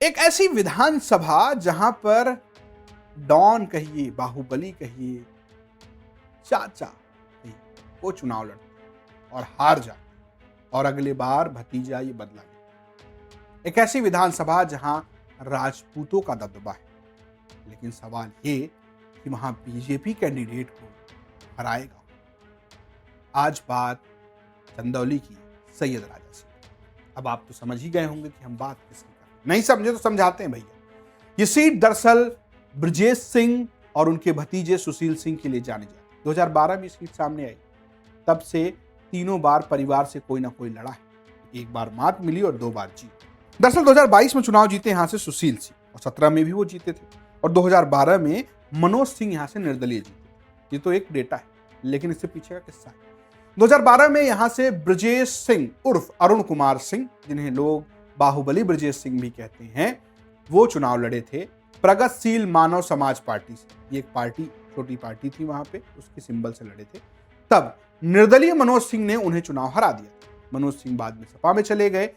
एक ऐसी विधानसभा जहां पर डॉन कहिए, बाहुबली कहिए, चाचा कहिए, वो चुनाव लड़ते और हार जाते और अगले बार भतीजा ये बदला लेता। एक ऐसी विधानसभा जहां राजपूतों का दबदबा है, लेकिन सवाल ये कि वहां बीजेपी कैंडिडेट को हराएगा। आज बात चंदौली की सैयद राजा से। अब आप तो समझ ही गए होंगे कि हम बात किसकी कर रहे हैं। नहीं समझे तो समझाते हैं भैया। ये सीट दरअसल ब्रजेश सिंह और उनके भतीजे सुशील सिंह के लिए जानी जाती। 2012 में सीट सामने आई, तब से तीनों बार परिवार से कोई ना कोई लड़ा है। एक बार मात मिली और 2 बार जीत। दरअसल 2022 में चुनाव जीते यहां से सुशील सिंह और 17 में भी वो जीते थे और 2012 में मनोज सिंह यहां से निर्दलीय जीते। ये तो एक डेटा है, लेकिन इससे पीछे का किस्सा है। 2012 में यहां से ब्रजेश सिंह उर्फ अरुण कुमार सिंह, जिन्हें लोग बाहुबली ब्रजेश सिंह भी कहते हैं, वो चुनाव लड़े थे प्रगतिशील मानव समाज पार्टी से। ये एक पार्टी, छोटी पार्टी थी वहां पे, उसके सिंबल से लड़े थे। तब निर्दलीय मनोज सिंह ने उन्हें चुनाव हरा दिया। मनोज सिंह बाद में सपा में चले गए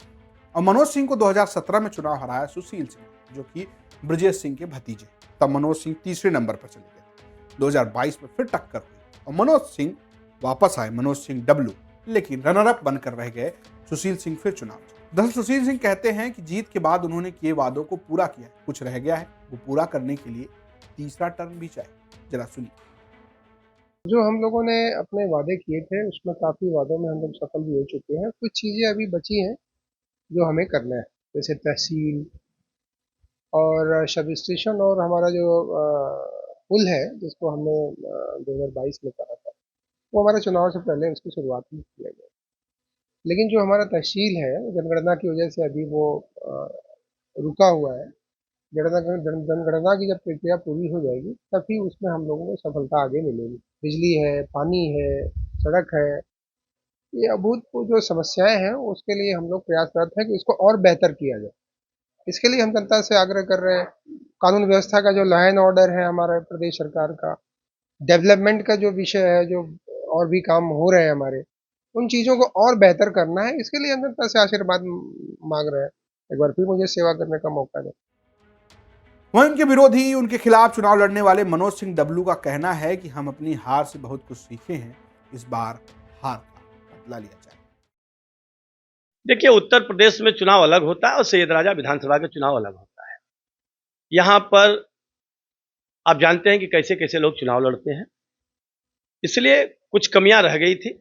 और मनोज सिंह को 2017 में चुनाव हराया सुशील सिंह, जो कि ब्रजेश सिंह के भतीजे। तब मनोज सिंह तीसरे नंबर पर चले गए। 2022 में फिर टक्कर हुई और मनोज सिंह वापस आए, मनोज सिंह डब्लू, लेकिन रनर अप बनकर रह गए सुशील सिंह। फिर चुनाव। दरअसल सुशील सिंह कहते हैं कि जीत के बाद उन्होंने किए वादों को पूरा किया, कुछ रह गया है, वो पूरा करने के लिए तीसरा टर्म भी चाहिए। जरा सुनिए। जो हम लोगों ने अपने वादे किए थे उसमें काफ़ी वादों में हम लोग सफल भी हो चुके हैं। कुछ चीज़ें अभी बची हैं जो हमें करना है, जैसे तहसील और सब स्टेशन और हमारा जो पुल है जिसको हमने 2022 में करा था, वो हमारे चुनाव से पहले उसकी शुरुआत भी किया गया। लेकिन जो हमारा तहसील है जनगणना की वजह से अभी वो रुका हुआ है। जनगणना की जब प्रक्रिया पूरी हो जाएगी तभी उसमें हम लोगों को सफलता आगे मिलेगी। बिजली है, पानी है, सड़क है, ये अभूतपूर्व जो समस्याएं हैं उसके लिए हम लोग प्रयासरत हैं कि इसको और बेहतर किया जाए। इसके लिए हम जनता से आग्रह कर रहे हैं। कानून व्यवस्था का जो लॉ एंड ऑर्डर है हमारे प्रदेश सरकार का, डेवलपमेंट का जो विषय है, जो और भी काम हो रहे हैं हमारे, उन चीज़ों को और बेहतर करना है। इसके लिए हम जनता से आशीर्वाद मांग रहे हैं। एक बार फिर मुझे सेवा करने का मौका दें। वहीं उनके विरोधी, उनके खिलाफ चुनाव लड़ने वाले मनोज सिंह डब्लू का कहना है कि हम अपनी हार से बहुत कुछ सीखे हैं, इस बार हार का बदला लिया जाए। देखिए, उत्तर प्रदेश में चुनाव अलग होता है और सैयद राजा विधानसभा का चुनाव अलग होता है। यहाँ पर आप जानते हैं कि कैसे-कैसे लोग चुनाव लड़ते हैं। इसलिए कुछ कमियां रह गई थी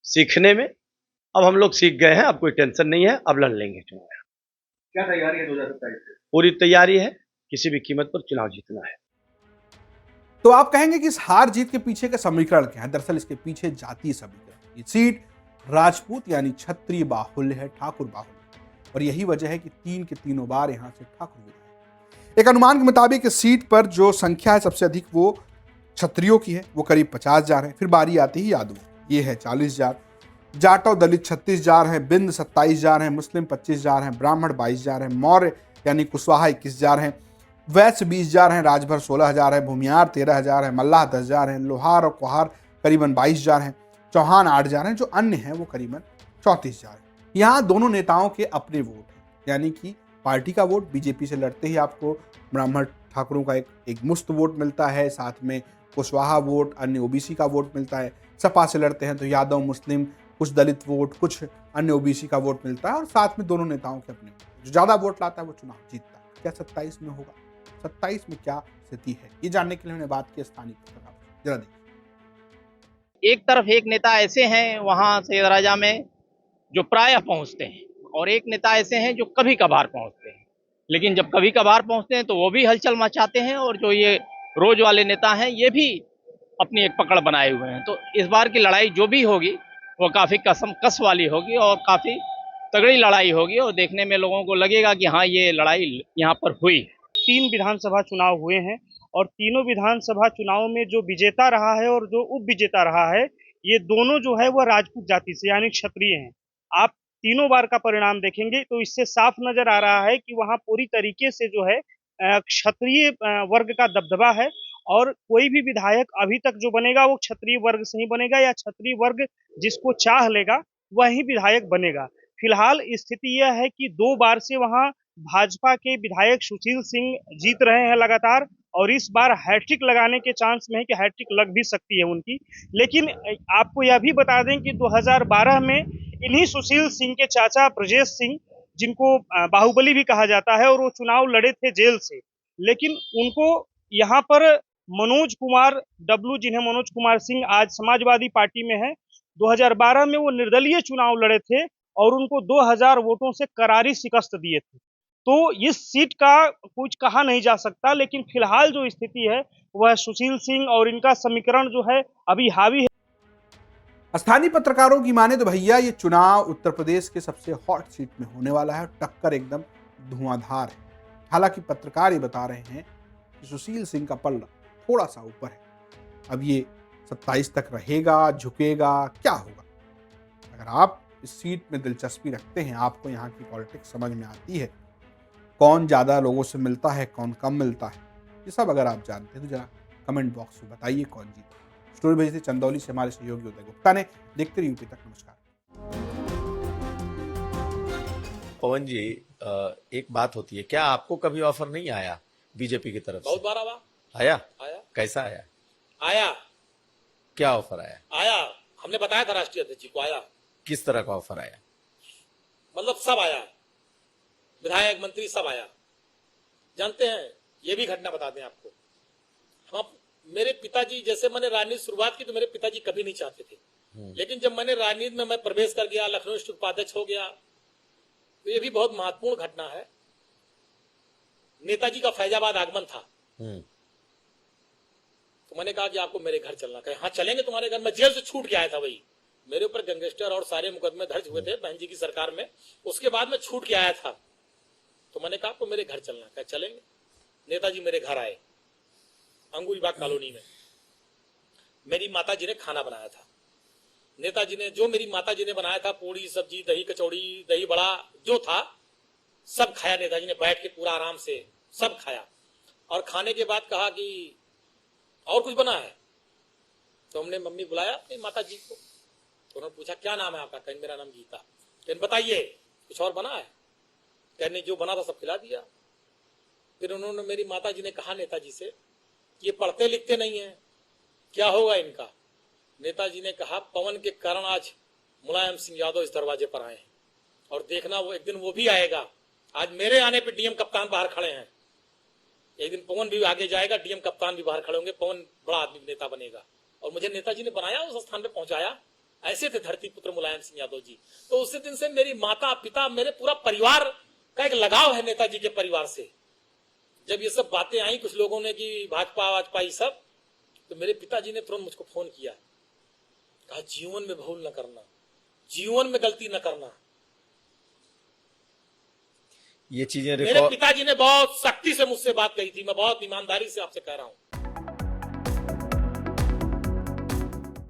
सीखने में। अब हम लोग सीख गए हैं, अब कोई टेंशन नहीं है, अब लड़ लेंगे चुनाव। क्या तैयारी है 2027 से? पूरी तैयारी है, किसी भी कीमत पर चुनाव जीतना है। तो आप कहेंगे कि इस हार जीत के पीछे का समीकरण क्या है? दरअसल इसके पीछे जातीय समीकरण। ये सीट राजपूत यानी क्षत्रिय बाहुल्य है, ठाकुर बाहुल्य, और यही वजह है कि 3 के तीनों बार यहां से ठाकुर विधायक। एक अनुमान के मुताबिक इस सीट पर जो संख्या है सबसे अधिक वो क्षत्रियों की है, वो करीब 50,000 है। फिर बारी आती है यादव, ये है 40,000। जाटव दलित 36,000 है, बिंद 27,000 है, मुस्लिम 25,000 है, ब्राह्मण 22,000 है, मौर्य यानी कुशवाहा 21,000 है, वैश्य 20,000 है, राजभर 16,000 है, भूमियार 13,000 है, मल्लाह 10,000 है, लोहार और कुहार करीबन 22,000 है, चौहान 8,000 है, जो अन्य है वो करीबन 34,000 है। यहाँ दोनों नेताओं के अपने वोट हैं, यानी कि पार्टी का वोट, बीजेपी से लड़ते ही आपको ब्राह्मण ठाकुरों का एक मुश्त वोट मिलता है, साथ में कुशवाहा वोट, अन्य ओबीसी का वोट मिलता है। सपा से लड़ते हैं तो यादव, मुस्लिम, कुछ दलित वोट, कुछ अन्य ओबीसी का वोट मिलता है, और साथ में दोनों नेताओं के अपने वोट। जो ज्यादा वोट लाता है वो चुनाव जीतता है। क्या 27 में होगा? 27 में क्या स्थिति है, ये जानने के लिए हमने बात की स्थानीय पत्रकारों से। जरा देखिए। एक तरफ एक नेता ऐसे हैं वहाँ सैयद राजा में जो प्रायः पहुँचते हैं, और एक नेता ऐसे हैं जो कभी कभार पहुँचते हैं। लेकिन जब कभी कभार पहुँचते हैं तो वो भी हलचल मचाते हैं, और जो ये रोज वाले नेता हैं ये भी अपनी एक पकड़ बनाए हुए हैं। तो इस बार की लड़ाई जो भी होगी वो काफ़ी कस वाली होगी और काफ़ी तगड़ी लड़ाई होगी, और देखने में लोगों को लगेगा कि हाँ, ये लड़ाई यहाँ पर हुई है। 3 विधानसभा चुनाव हुए हैं और तीनों विधानसभा चुनाव में जो विजेता रहा है और जो उप विजेता रहा है, ये दोनों जो है वह राजपूत जाति से यानी क्षत्रिय हैं। आप तीनों बार का परिणाम देखेंगे तो इससे साफ नजर आ रहा है कि वहाँ पूरी तरीके से जो है क्षत्रिय वर्ग का दबदबा है, और कोई भी विधायक अभी तक जो बनेगा वो क्षत्रिय वर्ग से ही बनेगा, या क्षत्रिय वर्ग जिसको चाह लेगा वही विधायक बनेगा। फिलहाल स्थिति यह है कि 2 बार से वहाँ भाजपा के विधायक सुशील सिंह जीत रहे हैं लगातार, और इस बार हैट्रिक लगाने के चांस में है कि हैट्रिक लग भी सकती है उनकी। लेकिन आपको यह भी बता दें कि 2012 में इन्हीं सुशील सिंह के चाचा ब्रजेश सिंह, जिनको बाहुबली भी कहा जाता है, और वो चुनाव लड़े थे जेल से, लेकिन उनको यहाँ पर मनोज कुमार डब्लू, जिन्हें मनोज कुमार सिंह आज समाजवादी पार्टी में है, 2012 में वो निर्दलीय चुनाव लड़े थे और उनको 2000 वोटों से करारी शिकस्त दिए थे। तो इस सीट का कुछ कहा नहीं जा सकता, लेकिन फिलहाल जो स्थिति है वह सुशील सिंह और इनका समीकरण जो है अभी हावी है। स्थानीय पत्रकारों की माने तो भैया ये चुनाव उत्तर प्रदेश के सबसे हॉट सीट में होने वाला है। टक्कर एकदम धुआंधार है। हालांकि पत्रकार ये बता रहे हैं कि सुशील सिंह का पल्ला थोड़ा सा ऊपर है। अब ये 27 तक रहेगा, झुकेगा, क्या होगा? अगर आप इस सीट में दिलचस्पी रखते हैं, आपको यहाँ की पॉलिटिक्स समझ में आती है, कौन ज़्यादा लोगों से मिलता है, कौन कम मिलता है, ये सब अगर आप जानते हैं तो जरा कमेंट बॉक्स में बताइए कौन जीता। स्टोरी भेजी थी चंदौली से हमारे सहयोगी उदय गुप्ता ने। देखते रहिए यूपी तक। नमस्कार। पवन जी, एक बात होती है, क्या आपको कभी ऑफर नहीं आया बीजेपी की तरफ से? बहुत बार आया। आया। कैसा आया? आया। क्या ऑफर आया? आया, हमने बताया था राष्ट्रीय अध्यक्ष जी को। आया। किस तरह का ऑफर आया? मतलब सब आया, विधायक मंत्री सब आया। जानते हैं, ये भी घटना बता दें आपको, हम मेरे पिताजी, जैसे मैंने राजनीति शुरुआत की तो मेरे पिताजी कभी नहीं चाहते थे, लेकिन जब मैंने राजनीति में मैं प्रवेश कर गया, लखनऊ स्थित उपाध्यक्ष हो गया, तो ये भी बहुत महत्वपूर्ण घटना है। नेताजी का फैजाबाद आगमन था, तो मैंने कहा कि आपको मेरे घर चलना। कहे हाँ चलेंगे तुम्हारे घर। मैं जेल से छूट के आया था, वही मेरे ऊपर गैंगस्टर और सारे मुकदमे दर्ज हुए थे बहन जी की सरकार में, उसके बाद मैं छूट के आया था। तो मैंने कहा आपको मेरे घर चलना। कहे चलेंगे। नेताजी मेरे घर आए, अंगूरीबाग कॉलोनी में। मेरी माताजी ने खाना बनाया था। नेताजी ने, जो मेरी माताजी ने बनाया था, पूड़ी सब्जी, दही कचौड़ी, दही बड़ा जो था, सब खाया। नेताजी ने बैठ के पूरा आराम से सब खाया, और खाने के बाद कहा कि और कुछ बना है? तो हमने मम्मी बुलाया अपनी माता जी को, तो उन्होंने पूछा क्या नाम है आपका? कहने मेरा नाम गीता। कहने बताइए कुछ और बना है? कहने जो बना था सब खिला दिया। फिर उन्होंने, मेरी माता जी ने कहा नेताजी से, ये पढ़ते लिखते नहीं है, क्या होगा इनका? नेताजी ने कहा पवन के कारण आज मुलायम सिंह यादव इस दरवाजे पर आए हैं, और देखना वो एक दिन वो भी आएगा। आज मेरे आने पर डीएम कप्तान बाहर खड़े हैं, एक दिन पवन भी आगे जाएगा, डीएम कप्तान भी बाहर खड़े होंगे, पवन बड़ा आदमी नेता बनेगा। और मुझे नेताजी ने बनाया, उस स्थान पे पहुंचाया। ऐसे थे धरती पुत्र मुलायम सिंह यादव जी। तो उसी दिन से मेरी माता पिता, मेरे पूरा परिवार का एक लगाव है नेताजी के परिवार से। जब ये सब बातें आई कुछ लोगों ने कि भाजपा वाजपा ये सब, तो मेरे पिताजी ने तुरंत मुझको फोन किया, कहा जीवन में भूल न करना, जीवन में गलती न करना। ये चीजें मेरे पिताजी ने बहुत सख्ती से मुझसे बात कही थी, मैं बहुत ईमानदारी से आपसे कह रहा हूं।